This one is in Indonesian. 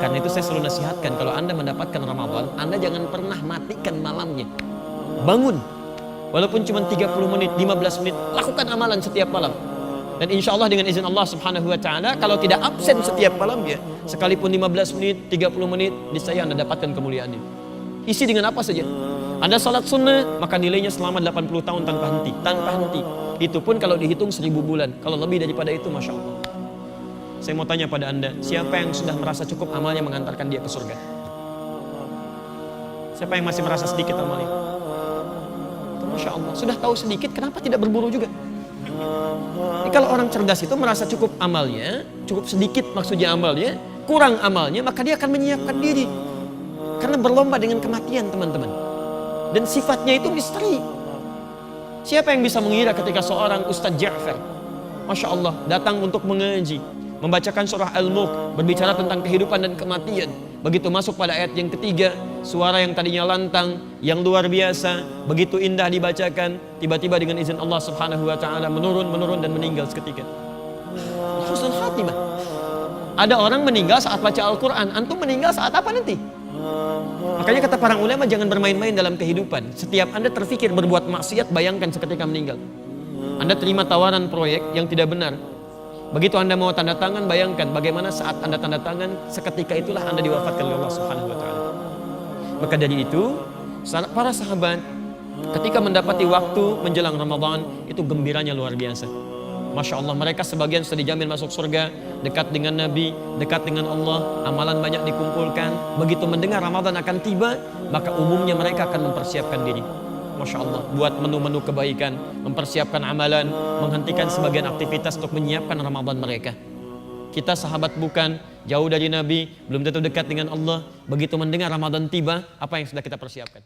Karena itu saya selalu nasihatkan, kalau Anda mendapatkan Ramadan, Anda jangan pernah matikan malamnya. Bangun, walaupun cuma 30 menit, 15 menit, lakukan amalan setiap malam. Dan insya Allah dengan izin Allah subhanahu wa ta'ala, kalau tidak absen setiap malamnya, sekalipun 15 menit, 30 menit, niscaya Anda dapatkan kemuliaannya. Isi dengan apa saja. Anda salat sunnah, maka nilainya selama 80 tahun tanpa henti. Tanpa henti. Itu pun kalau dihitung 1000 bulan. Kalau lebih daripada itu, Masya Allah. Saya mau tanya pada Anda, siapa yang sudah merasa cukup amalnya mengantarkan dia ke surga? Siapa yang masih merasa sedikit amalnya? Masya Allah, sudah tahu sedikit, kenapa tidak berburu juga? Jadi kalau orang cerdas itu merasa cukup amalnya, cukup sedikit maksudnya amalnya, kurang amalnya, maka dia akan menyiapkan diri. Karena berlomba dengan kematian, teman-teman. Dan sifatnya itu misteri. Siapa yang bisa mengira ketika seorang Ustadz Ja'far, Masya Allah, datang untuk mengaji, membacakan surah Al-Mulk, berbicara tentang kehidupan dan kematian. Begitu masuk pada ayat yang ketiga, suara yang tadinya lantang, yang luar biasa, begitu indah dibacakan, tiba-tiba dengan izin Allah subhanahu wa ta'ala menurun dan meninggal seketika. Husnul khatimah. Ada orang meninggal saat baca Al-Quran, antum meninggal saat apa nanti? Makanya kata para ulama, jangan bermain-main dalam kehidupan. Setiap Anda terfikir berbuat maksiat, bayangkan seketika meninggal. Anda terima tawaran proyek yang tidak benar. Begitu Anda mau tanda tangan, bayangkan bagaimana saat Anda tanda tangan, seketika itulah Anda diwafatkan oleh Allah Subhanahu wa taala. Maka dari itu, para sahabat ketika mendapati waktu menjelang Ramadan, itu gembiranya luar biasa. Masya Allah, mereka sebagian sudah dijamin masuk surga, dekat dengan Nabi, dekat dengan Allah, amalan banyak dikumpulkan. Begitu mendengar Ramadan akan tiba, maka umumnya mereka akan mempersiapkan diri. Masya Allah, buat menu-menu kebaikan, mempersiapkan amalan, menghentikan sebagian aktivitas untuk menyiapkan Ramadan mereka. Kita sahabat bukan, jauh dari Nabi, belum tentu dekat dengan Allah. Begitu mendengar Ramadan tiba, apa yang sudah kita persiapkan?